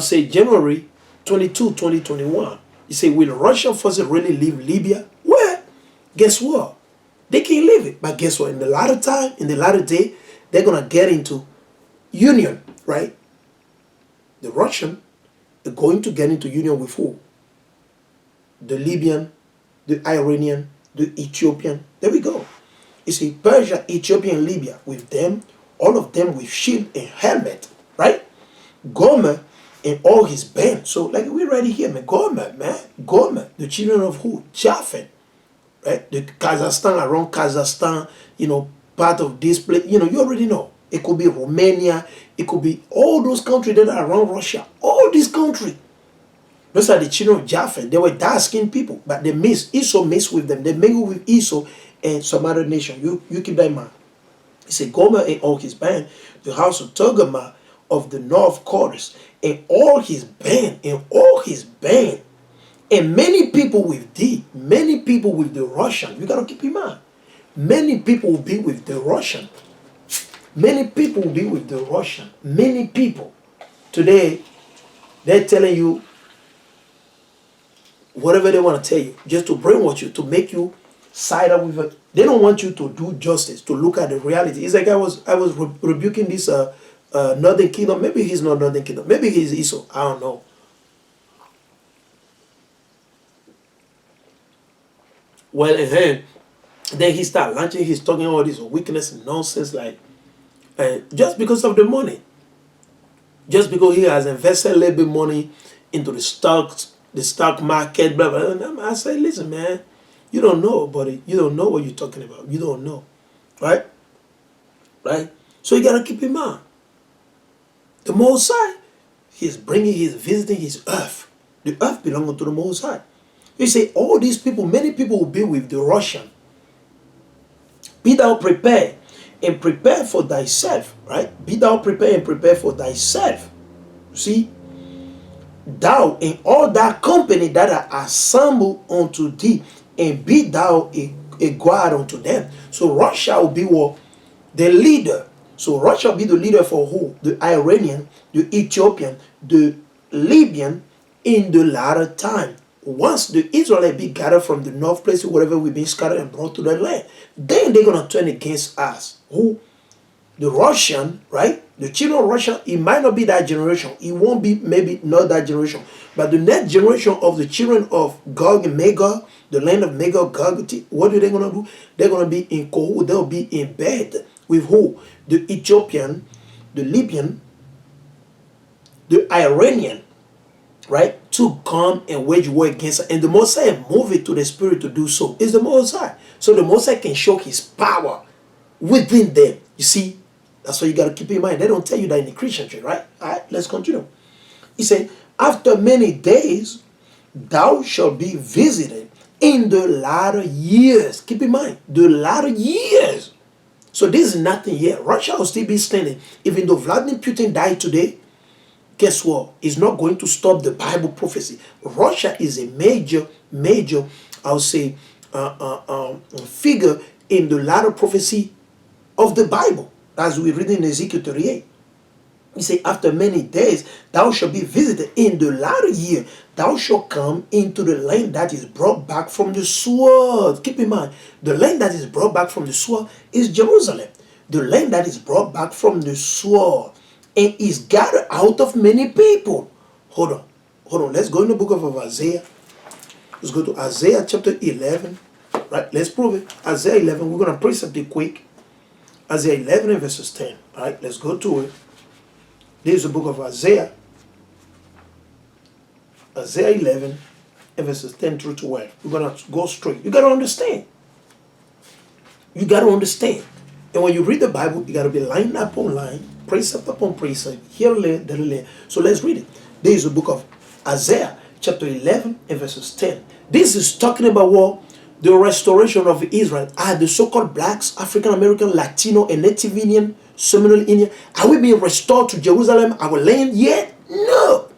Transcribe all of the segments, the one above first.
say January 22, 2021. You say, will Russian forces really leave Libya? Well, guess what? They can't leave it. But guess what? In the latter time, in the latter day, they're going to get into union, right? The Russian are going to get into union with who? The Libyan, the Iranian, the Ethiopian. There we go. You see, Persia, Ethiopia, and Libya, with them, all of them with shield and helmet, right? Gomer and all his band. So, like we already here, man. Gomer, man. Gomer, the children of who? Japhet, right? The Kazakhstan, around Kazakhstan, part of this place. You already know. It could be Romania. It could be all those countries that are around Russia. All these countries. Those are the children of Japhet. They were dark-skinned people, but they Esau mixed with them. They mingled with Esau and some other nation. You keep that in mind. He said, Gomer and all his band, the house of Togarmah of the north quarters, and all his band, and many people with thee, many people with the Russian. You got to keep in mind. Many people will be with the Russian. Many people will be with the Russian. Many people. Today, they're telling you whatever they want to tell you, just to brainwash you, to make you side up with it. They don't want you to do justice, to look at the reality. It's like I was rebuking this Northern Kingdom. Maybe he's not Northern Kingdom. Maybe he's Esau. I don't know. Well, and then he started launching. He's talking all this weakness and nonsense, like just because of the money, just because he has invested a little bit money into the stock market, blah blah blah. I say, listen, man, you don't know, buddy. You don't know what you're talking about. You don't know, right? Right. So you gotta keep in mind. The Most High, he's visiting his earth. The earth belongs to the Most High. You say, all these people, many people will be with the Russian. Be thou prepared and prepare for thyself, right? Be thou prepared and prepare for thyself. See? Thou and all that company that are assembled unto thee, and be thou a guard unto them. So Russia will be what? The leader. So Russia will be the leader for who? The Iranian, the Ethiopian, the Libyan in the latter time. Once the Israelites be gathered from the north places, wherever we've been scattered and brought to the land, then they're going to turn against us. Who? The Russian, right? The children of Russia, it might not be that generation. It won't be, maybe not that generation. But the next generation of the children of Gog and Magog, the land of Magog, Gog, what are they going to do? They're going to be in cohort. They'll be in bed with who? The Ethiopian, the Libyan, the Iranian, right? To come and wage war against us. And the Most High move it to the Spirit to do so. It's the Most High. So the Most High can show his power within them. You see? That's what you got to keep in mind. They don't tell you that in the Christian church, right? All right, let's continue. He said, after many days, thou shalt be visited in the latter years. Keep in mind, the latter years. So this is nothing yet. Russia will still be standing. Even though Vladimir Putin died today, guess what? It's not going to stop the Bible prophecy. Russia is a major, I would say, figure in the latter prophecy of the Bible, as we read in Ezekiel 38. He said, after many days, thou shalt be visited in the latter year. Thou shalt come into the land that is brought back from the sword. Keep in mind, the land that is brought back from the sword is Jerusalem. The land that is brought back from the sword and is gathered out of many people. Hold on. Let's go in the book of Isaiah. Let's go to Isaiah chapter 11. Right, let's prove it. Isaiah 11, we're going to precept it quick. Isaiah 11 and verses 10. All right, let's go to it. This is the book of Isaiah. Isaiah 11 and verses 10 through 12. We're going to go straight. You got to understand. You got to understand. And when you read the Bible, you got to be line upon line, precept upon precept, here a little, there a little. So let's read it. This is the book of Isaiah, chapter 11 and verses 10. This is talking about what? The restoration of Israel. Are the so-called blacks, African American, Latino, and Native Indian, Seminole Indian, are we being restored to Jerusalem, our land yet? No.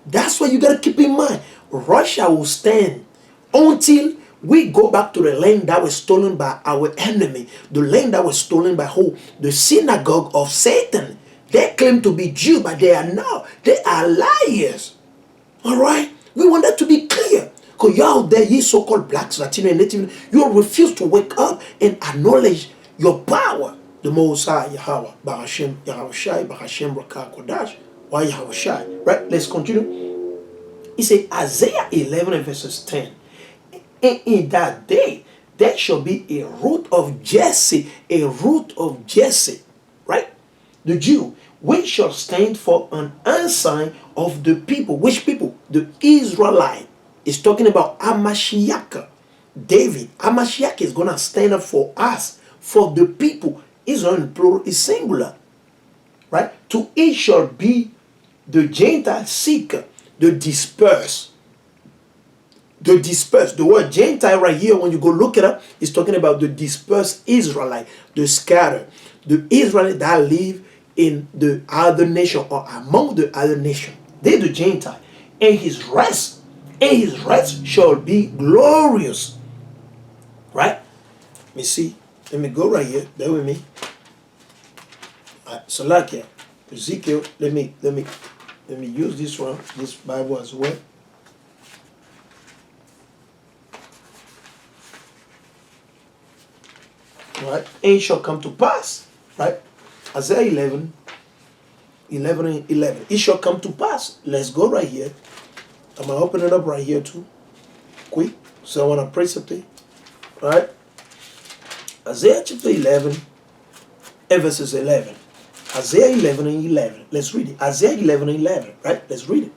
That's what you got to keep in mind. Russia will stand until we go back to the land that was stolen by our enemy. The land that was stolen by who? The synagogue of Satan. They claim to be Jew, but they are not. They are liars. All right? We want that to be clear. Because you're out there, you so-called blacks, Latino, and Native, you refuse to wake up and acknowledge your power. The Most High, Yahawah, Bahasham, Yahawashi, Bahasham, Rakah, Kodash, why Yahawashi. Right? Let's continue. He said, Isaiah 11 and verses 10. And in that day, there shall be a root of Jesse, a root of Jesse, right? The Jew, which shall stand for an ensign of the people. Which people? The Israelite. Is talking about Hamaschiac. David. Hamaschiac is going to stand up for us, for the people. Israel in plural is singular, right? To it shall be the Gentile seeker, the dispersed. The dispersed. The word Gentile right here, when you go look it up, is talking about the dispersed Israelite, the scattered. The Israelite that live in the other nation or among the other nation. They the Gentile. And his rest shall be glorious. Right? Let me see. Let me go right here. Bear with me. So like here, Ezekiel, let me use this one, this Bible as well. Right? And it shall come to pass. Right? Isaiah 11 and 11. It shall come to pass. Let's go right here. I'm going to open it up right here too. Quick. So I want to pray something. Right? Isaiah chapter 11 and verses 11. Isaiah 11 and 11. Let's read it. Isaiah 11 and 11. Right? Let's read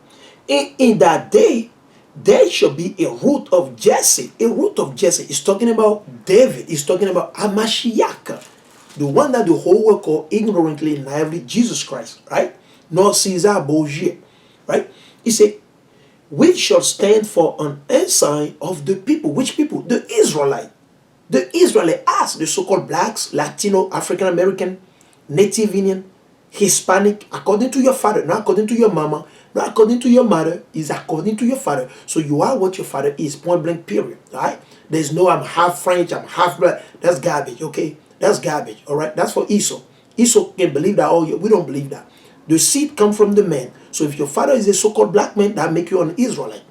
it. In that day, there shall be a root of Jesse. A root of Jesse is talking about David. It's talking about Hamaschiac. The one that the whole world call ignorantly and naively Jesus Christ. Right? Not Caesar Borgia. Right? He said, which shall stand for an ensign of the people. Which people? The Israelite. The Israelite, as the so-called blacks, Latino, African American, Native Indian, Hispanic, according to your father, not according to your mama, not according to your mother, is according to your father. So you are what your father is, point blank, period. All right? There's no I'm half French, I'm half black. That's garbage, okay? That's garbage, all right? That's for Esau. Esau can believe that, oh, we don't believe that. The seed come from the man. So if your father is a so-called black man, that make you an Israelite.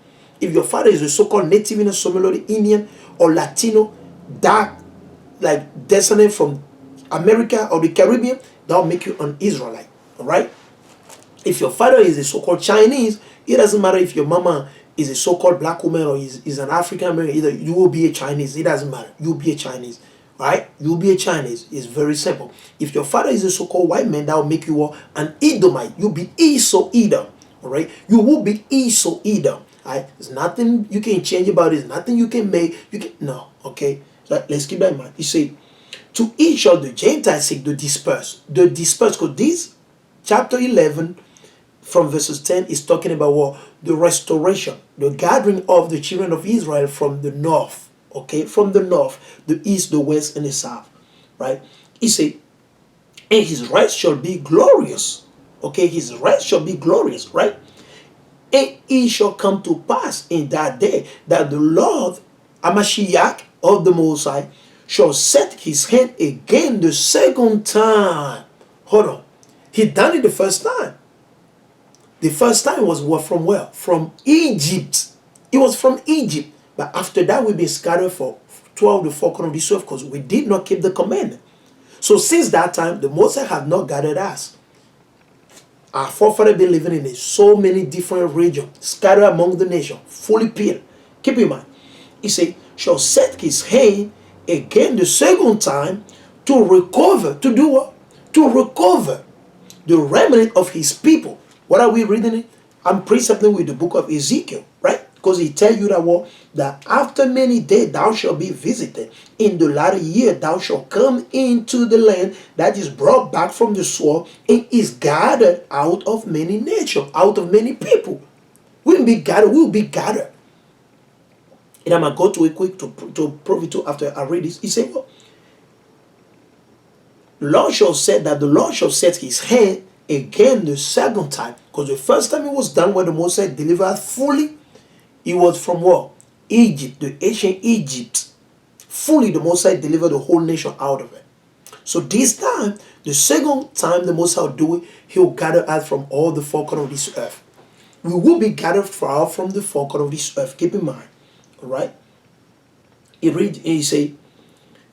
If your father is a so-called Native Indian, Somali Indian, or Latino, dark, like descendant from America or the Caribbean, that will make you an Israelite. All right? If your father is a so-called Chinese, it doesn't matter if your mama is a so-called black woman or is an African American, either you will be a Chinese. It doesn't matter. You'll be a Chinese. Right? You'll be a Chinese. It's very simple. If your father is a so-called white man, that will make you an Edomite. You'll be Esau Edom. All right? You will be Esau Edom. Right? There's nothing you can change about it. There's nothing you can make. No. Okay? So let's keep that in mind. You see, to each of the Gentiles seek the dispersed. The dispersed, because this chapter 11 from verses 10 is talking about what? The restoration, the gathering of the children of Israel from the north. Okay, from the north, the east, the west, and the south. Right? He said, and his rest shall be glorious. Okay, his rest shall be glorious, right? And it shall come to pass in that day that the Lord, Hamaschiac of the Most High, shall set his hand again the second time. Hold on. He done it the first time. The first time was from where? From Egypt. It was from Egypt. But after that, we've been scattered for 12 to 4 corners of the earth because we did not keep the commandment. So since that time, the Most High have not gathered us. Our forefathers been living in so many different regions, scattered among the nation, fully peeled. Keep in mind, he said, shall set his hand again the second time to recover. To do what? To recover the remnant of his people. What are we reading it? I'm precepting with the book of Ezekiel, right? Because he tells you that what? That after many days thou shalt be visited. In the latter year thou shalt come into the land that is brought back from the sword and is gathered out of many nations, out of many people. We'll be gathered, we'll be gathered. And I'm going to go to it quick to prove it to after I read this. He said, well, the Lord shall say that the Lord shall set his hand again the second time. Because the first time it was done when the Most High delivered fully, it was from what? Egypt, the ancient Egypt. Fully the Most High delivered the whole nation out of it. So this time, the second time the Most High will do it, he will gather us from all the four corners of this earth. We will be gathered far from the four corners of this earth. Keep in mind. Alright? He read and he say,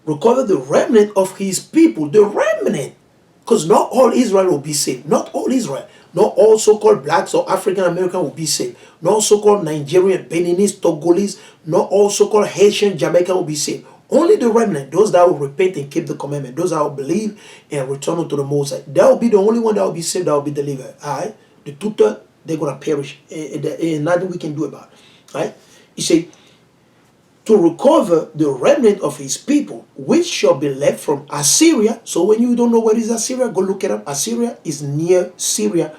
recover the remnant of his people. The remnant. Because not all Israel will be saved. Not all Israel. Not all so-called blacks or African American will be saved. Not so-called Nigerian, Beninese, Togolese. Not all so-called Haitian, Jamaican will be saved. Only the remnant, those that will repent and keep the commandment, those that will believe and return unto the Most High, that will be the only one that will be saved, that will be delivered. Alright? The two-thirds, they're going to perish. And nothing we can do about it. Alright? He said, to recover the remnant of his people, which shall be left from Assyria. So when you don't know what is Assyria, go look it up. Assyria is near Syria,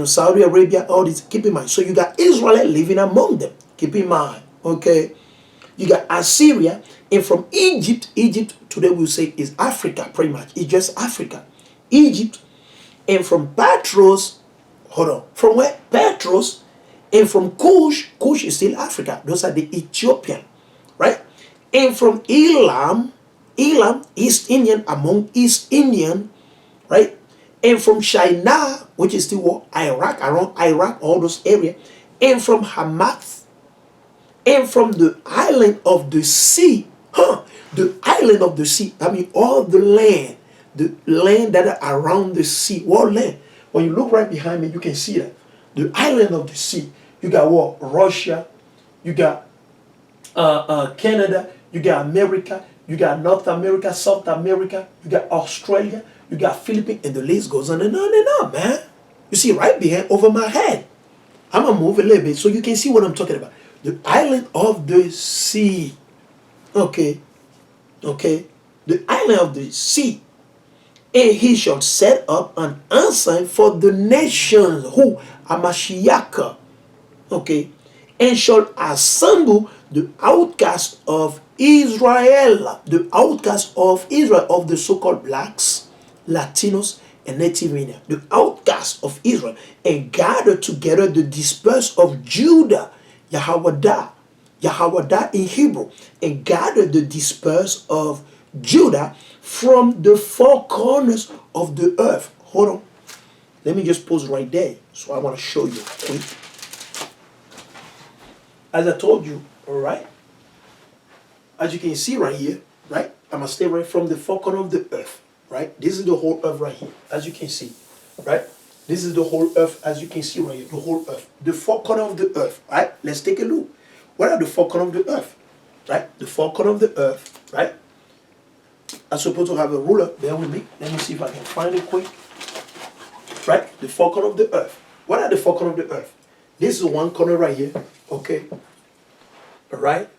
Saudi Arabia, all this. Keep in mind. So you got Israel living among them. Keep in mind. Okay. You got Assyria, and from Egypt today we'll say is Africa, pretty much. It's just Africa. Egypt, and from Patros, hold on, from where? Patros, and from Cush is still Africa. Those are the Ethiopian, right? And from Elam, East Indian, among East Indian, right? And from Shinar, which is still what? Iraq, around Iraq, all those areas. And from Hamath, and from the island of the sea, the island of the sea, I mean all the land that are around the sea, what land? When you look right behind me, you can see that. The island of the sea, you got what? Russia, you got Canada, you got America, you got North America, South America, you got Australia, you got Philippines, and the list goes on and on and on, man. You see right behind, over my head. I'm going to move a little bit so you can see what I'm talking about. The island of the sea. Okay. Okay. The island of the sea. And he shall set up an ensign for the nations. Who? Hamaschiac. Okay. And shall assemble the outcasts of Israel. The outcasts of Israel, of the so-called blacks, Latinos, and Native Indian. The outcasts of Israel. And gather together the dispersed of Judah. Yahawadah in Hebrew, and gather the dispersed of Judah from the four corners of the earth. Hold on. Let me just pause right there. So I want to show you. Okay? As I told you, all right? As you can see right here, right? I'm going to stay right from the four corners of the earth, right? This is the whole earth right here, as you can see, right? This is the whole earth, as you can see right here, the whole earth. The four corners of the earth, right? Let's take a look. What are the four corners of the earth? Right? The four corners of the earth, right? I'm supposed to have a ruler. Bear with me. Let me see if I can find it quick. Right? The four corners of the earth. What are the four corners of the earth? This is one corner right here. Okay. All right.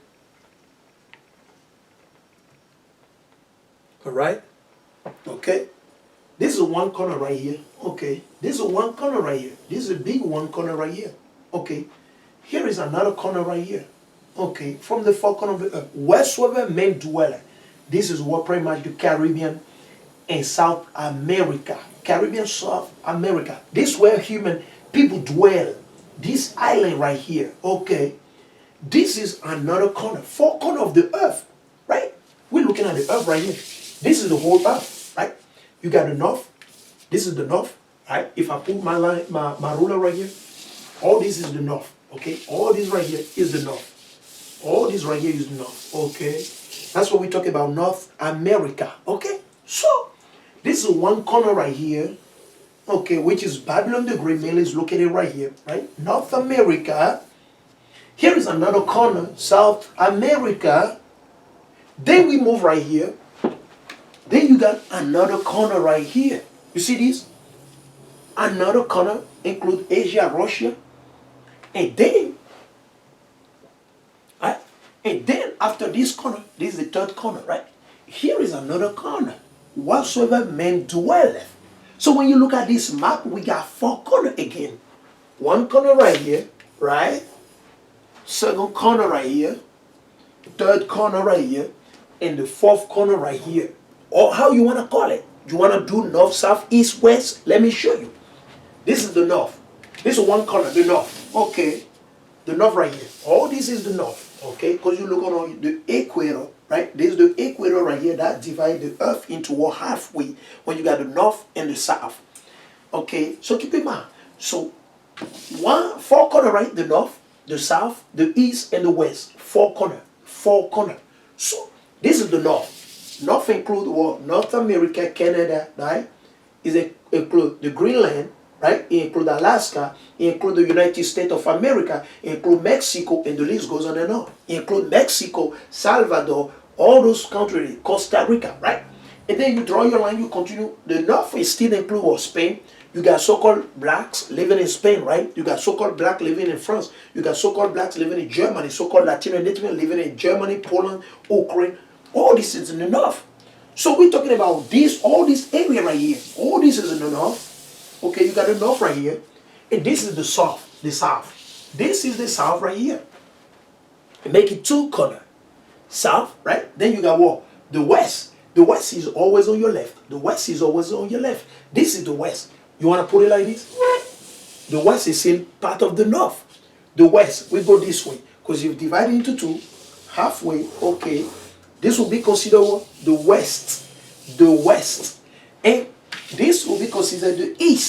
All right. Okay. This is one corner right here. Okay. This is one corner right here. This is a big one corner right here. Okay. Here is another corner right here. Okay. From the four corners of the earth. Wheresoever men dwell. This is what pretty much the Caribbean and South America. Caribbean, South America. This is where human people dwell. This island right here. Okay. This is another corner. Four corners of the earth. Right? We're looking at the earth right here. This is the whole earth. Right? You got the north. This is the north. Right? If I put my line, my ruler right here, all this is the north. Okay? All this right here is the north. All this right here is the north. Okay? That's what we talk about, North America. Okay? So, this is one corner right here. Okay, which is Babylon the Great, mainly is located right here. Right? North America. Here is another corner, South America. Then we move right here. Then you got another corner right here. You see this? Another corner include Asia, Russia. And then after this corner, this is the third corner, right? Here is another corner. Whatsoever men dwelleth. So when you look at this map, we got four corners again. One corner right here, right? Second corner right here. Third corner right here. And the fourth corner right here. Or how you want to call it. You want to do north, south, east, west? Let me show you. This is the north. This is one corner, the north. Okay. The north right here. All this is the north. Okay. Because you look on the equator, right? This is the equator right here that divides the earth into what halfway when you got the north and the south. Okay, so keep in mind. So four corner, right? The north, the south, the east, and the west. Four corner. Four corner. So this is the north. North include what? North America, Canada, right? Include the Greenland, right? It include Alaska, it include the United States of America, it include Mexico, and the list goes on and on. It include Mexico, Salvador, all those countries, Costa Rica, right? And then you draw your line, you continue. The north is still include what? Spain. You got so-called blacks living in Spain, right? You got so-called black living in France. You got so-called blacks living in Germany, so-called Latino and Native living in Germany, Poland, Ukraine. All this is in the north. So we're talking about this, all this area right here. All this is in the north. Okay, you got the north right here. And this is the south, the south. This is the south right here. Make it two corner. South, right? Then you got what? The west. The west is always on your left. The west is always on your left. This is the west. You want to put it like this? The west is still part of the north. The west, we go this way. Because you've divided into two, halfway, okay. This will be considered what? The west. The west. And this will be considered the east.